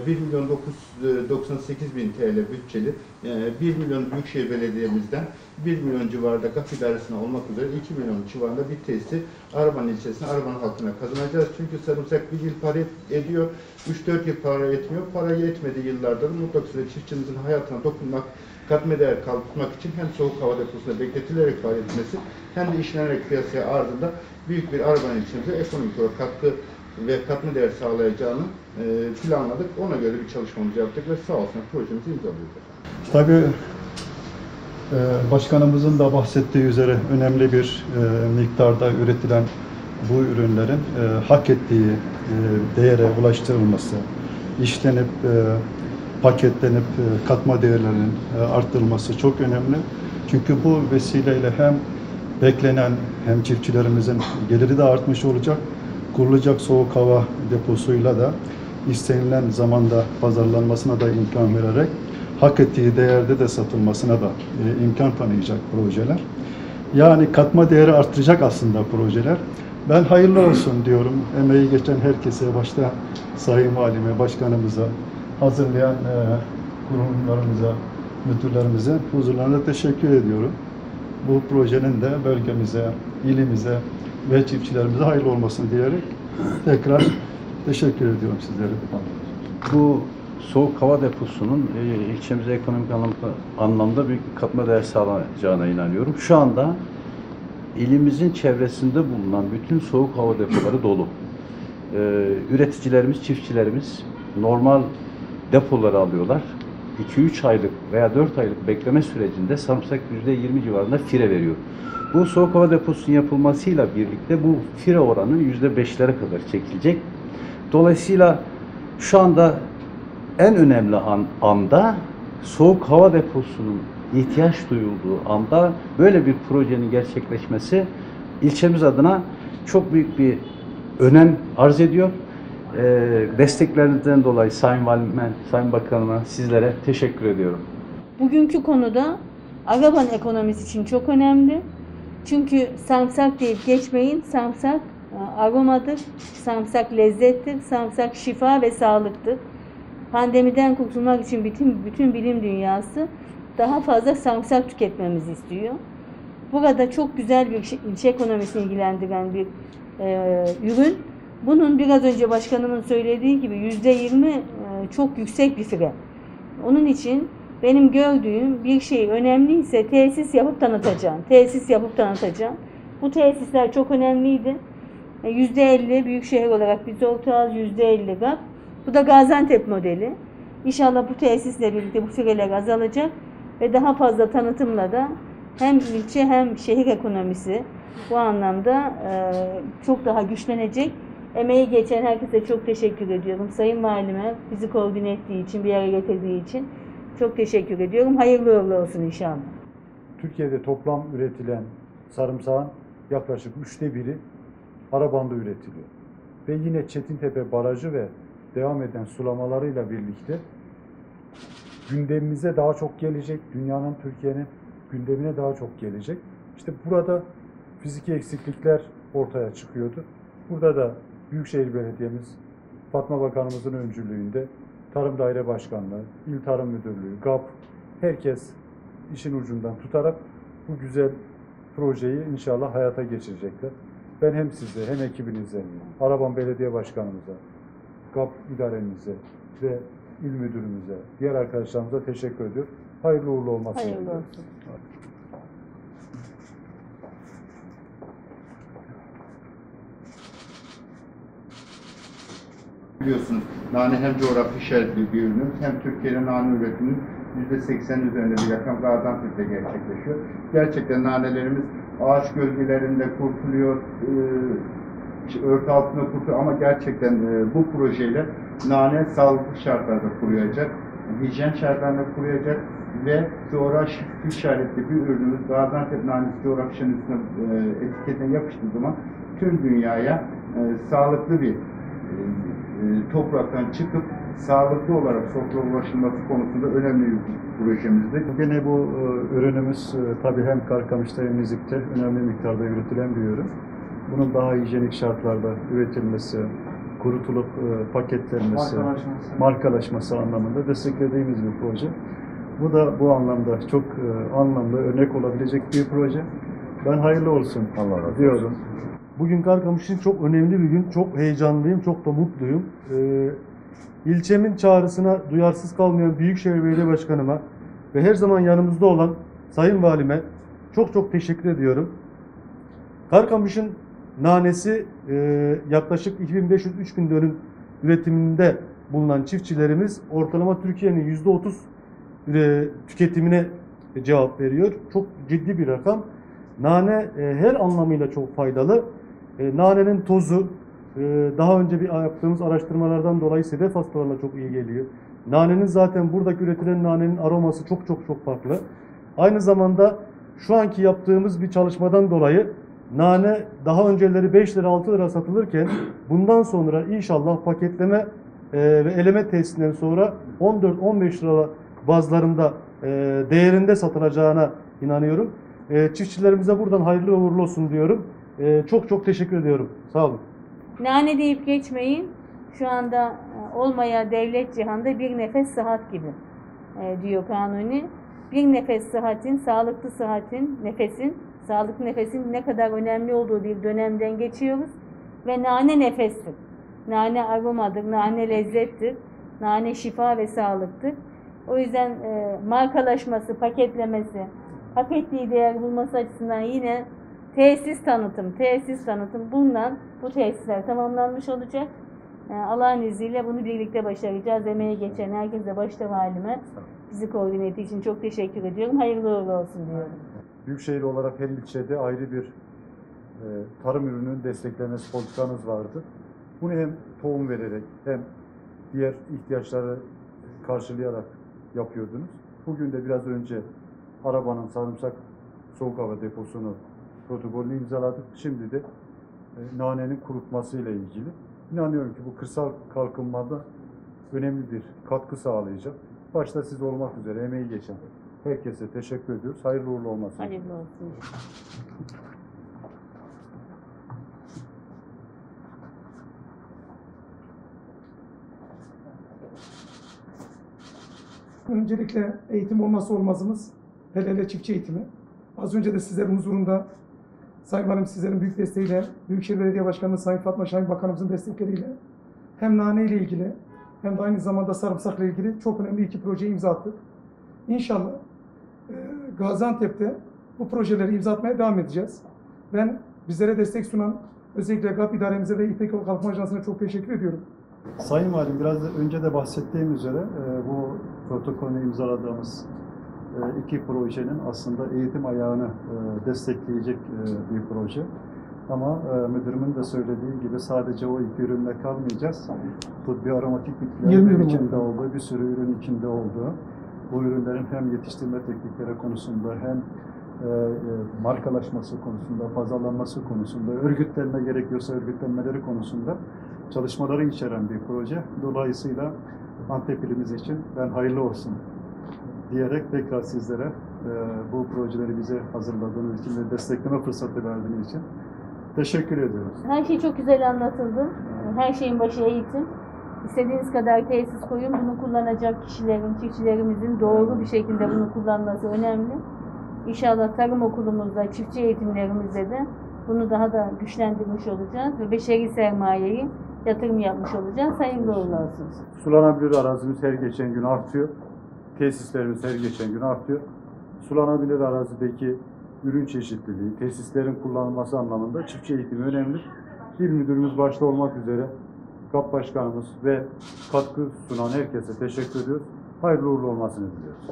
1 milyon 998 bin TL bütçeli, 1 milyon Büyükşehir Belediye'mizden 1 milyon civarında GAP idaresine olmak üzere 2 milyon civarında bir tesisi Araban ilçesine, Araban halkına kazanacağız. Çünkü sarımsak bir yıl para ediyor, 3-4 yıl para etmiyor. Para yetmediği yıllardır mutlak surette çiftçimizin hayatına dokunmak, katma değer kalkmak için hem soğuk hava deposunda bekletilerek faaliyet etmesi hem de işlenerek piyasaya ardında büyük bir Araban ilçemize ekonomik olarak katkı ve katma değer sağlayacağını planladık. Ona göre bir çalışmamızı yaptık ve sağ olsun projemizi imzaladık. Tabii başkanımızın da bahsettiği üzere önemli bir miktarda üretilen bu ürünlerin hak ettiği değere ulaştırılması, işlenip paketlenip katma değerlerinin arttırılması çok önemli. Çünkü bu vesileyle hem beklenen hem çiftçilerimizin geliri de artmış olacak. Kurulacak soğuk hava deposuyla da istenilen zamanda pazarlanmasına da imkan vererek hak ettiği değerde de satılmasına da imkan tanıyacak projeler. Yani katma değeri arttıracak aslında projeler. Ben hayırlı olsun diyorum. Emeği geçen herkese, başta Sayın Valime, Başkanımıza, hazırlayan kurumlarımıza, müdürlerimize huzurlarına teşekkür ediyorum. Bu projenin de bölgemize, ilimize ve çiftçilerimize hayırlı olmasını diyerek tekrar teşekkür ediyorum sizlere. Bu soğuk hava deposunun ilçemize ekonomik anlamda büyük bir katma değer sağlayacağına inanıyorum. Şu anda ilimizin çevresinde bulunan bütün soğuk hava depoları dolu. Üreticilerimiz, çiftçilerimiz normal depoları alıyorlar. 2-3 aylık veya 4 aylık bekleme sürecinde sarımsak %20 civarında fire veriyor. Bu soğuk hava deposunun yapılmasıyla birlikte bu fire oranı %5'lere kadar çekilecek. Dolayısıyla şu anda en önemli anda soğuk hava deposunun ihtiyaç duyulduğu anda böyle bir projenin gerçekleşmesi ilçemiz adına çok büyük bir önem arz ediyor. Desteklerinizden dolayı Sayın Valime, Sayın Bakanıma sizlere teşekkür ediyorum. Bugünkü konuda Araban ekonomisi için çok önemli. Çünkü sarımsak deyip geçmeyin. Sarımsak aromadır, sarımsak lezzettir, sarımsak şifa ve sağlıktır. Pandemiden kurtulmak için bütün bilim dünyası daha fazla sarımsak tüketmemizi istiyor. Burada çok güzel bir ilçe ekonomisini ilgilendiren bir ürün. Bunun biraz önce başkanımın söylediği gibi %20 çok yüksek bir fire. Onun için benim gördüğüm bir şey önemliyse tesis yapıp tanıtacağım. Tesis yapıp tanıtacağım. Bu tesisler çok önemliydi. %50 büyükşehir olarak biz ortağız, %50 GAP. Bu da Gaziantep modeli. İnşallah bu tesisle birlikte bu fireler azalacak ve daha fazla tanıtımla da hem ilçe hem şehir ekonomisi bu anlamda çok daha güçlenecek. Emeği geçen herkese çok teşekkür ediyorum. Sayın Valime bizi koordine ettiği için, bir araya getirdiği için çok teşekkür ediyorum. Hayırlı uğurlu olsun inşallah. Türkiye'de toplam üretilen sarımsağın yaklaşık 1/3 Araban'da üretiliyor. Ve yine Çetintepe Barajı ve devam eden sulamalarıyla birlikte gündemimize daha çok gelecek, dünyanın, Türkiye'nin gündemine daha çok gelecek. İşte burada fiziki eksiklikler ortaya çıkıyordu. Burada da Büyükşehir Belediye'miz, Fatma Bakanımızın öncülüğünde Tarım Daire Başkanlığı, İl Tarım Müdürlüğü, GAP, herkes işin ucundan tutarak bu güzel projeyi inşallah hayata geçirecekler. Ben hem size hem ekibinize, Araban Belediye Başkanımıza, GAP idaremize ve il müdürümüze, diğer arkadaşlarımıza teşekkür ediyorum. Hayırlı uğurlu olmasını Hayırlı olsun. Biliyorsunuz nane hem coğrafi işaretli bir ürün hem Türkiye'nin nane üretiminin %80 üzerinde bir rakam Gaziantep'te gerçekleşiyor. Gerçekten nanelerimiz ağaç gölgelerinde kurtuluyor, örtü altında kurtuluyor ama gerçekten bu projeyle nane sağlıklı şartlarda kuruyacak, hijyen şartlarında kuruyacak ve coğrafi işaretli bir ürünümüz Gaziantep nanesi coğrafi işaretinin üstüne etiketine yapıştığı zaman tüm dünyaya sağlıklı bir topraktan çıkıp sağlıklı olarak sofraya ulaşılması konusunda önemli bir projemizdi. Yine bu ürünümüz tabii hem Karkamış'ta hem Nizip'te önemli miktarda üretilen bir ürün. Bunun daha hijyenik şartlarda üretilmesi, kurutulup paketlenmesi, markalaşması anlamında desteklediğimiz bir proje. Bu da bu anlamda çok anlamlı, örnek olabilecek bir proje. Ben hayırlı olsun diyorum. Bugün Karkamış için çok önemli bir gün. Çok heyecanlıyım, çok da mutluyum. İlçemin çağrısına duyarsız kalmayan Büyükşehir Belediye Başkanıma ve her zaman yanımızda olan Sayın Valime çok teşekkür ediyorum. Karkamış'ın nanesi yaklaşık 2500-3000 dönüm üretiminde bulunan çiftçilerimiz ortalama Türkiye'nin %30 tüketimine cevap veriyor. Çok ciddi bir rakam. Nane her anlamıyla çok faydalı. Nanenin tozu daha önce yaptığımız araştırmalardan dolayı sedef hastalarına çok iyi geliyor. Nanenin zaten buradaki üretilen nanenin aroması çok farklı. Aynı zamanda şu anki yaptığımız bir çalışmadan dolayı nane daha önceleri 5 lira 6 lira satılırken bundan sonra inşallah paketleme ve eleme tesisinden sonra 14-15 lira bazlarında değerinde satılacağına inanıyorum. Çiftçilerimize buradan hayırlı uğurlu olsun diyorum. Çok teşekkür ediyorum. Sağ olun. Nane deyip geçmeyin. Şu anda olmaya devlet cihanda bir nefes sıhhat gibi diyor Kanuni. Bir nefes sıhhatin, sağlıklı sıhhatin, sağlıklı nefesin ne kadar önemli olduğu bir dönemden geçiyoruz. Ve nane nefestir. Nane aromadır, nane lezzettir, nane şifa ve sağlıktır. O yüzden markalaşması, paketlemesi, hak ettiği değer bulması açısından yine tesis tanıtım. Bundan bu tesisler tamamlanmış olacak. Allah'ın izniyle bunu birlikte başaracağız. Emeği geçen herkese, başta valime, bizi koordine ettiği için çok teşekkür ediyorum. Hayırlı uğurlu olsun diyorum. Büyükşehir olarak her ilçede ayrı bir tarım ürününün desteklemesi politikanız vardı. Bunu hem tohum vererek hem diğer ihtiyaçları karşılayarak yapıyordunuz. Bugün de biraz önce Araba'nın sarımsak soğuk hava deposunu protokolünü imzaladık. Şimdi de nanenin kurutması ile ilgili. İnanıyorum ki bu kırsal kalkınmada önemli bir katkı sağlayacak. Başta siz olmak üzere emeği geçen herkese teşekkür ediyoruz. Hayırlı uğurlu olmasın. Hayırlı olsun. Öncelikle eğitim olmazsa olmazımız, hele çiftçi eğitimi. Az önce de sizlerin huzurunda Sayın Valim sizlerin büyük desteğiyle, Büyükşehir Belediye Başkanımız Sayın Fatma Şahin Bakanımızın destekleriyle hem nane ile ilgili hem de aynı zamanda sarımsakla ilgili çok önemli iki projeye imza attık. İnşallah Gaziantep'te bu projeleri imza atmaya devam edeceğiz. Ben bizlere destek sunan özellikle GAP idaremize ve İpek Yolu Kalkınma Ajansı'na çok teşekkür ediyorum. Sayın Valim, biraz önce de bahsettiğim üzere bu protokolü imzaladığımız iki projenin aslında eğitim ayağını destekleyecek bir proje. Ama müdürümün de söylediği gibi sadece o iki ürünle kalmayacağız. Tıbbi aromatik bitkilerin içinde olduğu, bir sürü ürün içinde olduğu, bu ürünlerin hem yetiştirme teknikleri konusunda hem markalaşması konusunda, pazarlanması konusunda, örgütlenme gerekiyorsa örgütlenmeleri konusunda çalışmaları içeren bir proje. Dolayısıyla Antep ilimiz için ben hayırlı olsun diyerek tekrar sizlere bu projeleri bize hazırladığınız için ve destekleme fırsatı verdiğiniz için teşekkür ediyoruz. Her şey çok güzel anlatıldı. Her şeyin başı eğitim. İstediğiniz kadar tesis koyun. Bunu kullanacak kişilerin, çiftçilerimizin doğru bir şekilde bunu kullanması önemli. İnşallah tarım okulumuzda, çiftçi eğitimlerimizde de bunu daha da güçlendirmiş olacağız ve beşeri sermayeyi yatırım yapmış olacağız. Hayırlı uğurlu olsun. Sulanabilir arazimiz her geçen gün artıyor. Tesislerimiz her geçen gün artıyor. Sulanabilir arazideki ürün çeşitliliği, tesislerin kullanılması anlamında çiftçi eğitimi önemli. İl müdürümüz başta olmak üzere GAP Başkanımız ve katkı sunan herkese teşekkür ediyoruz. Hayırlı uğurlu olmasını diliyoruz.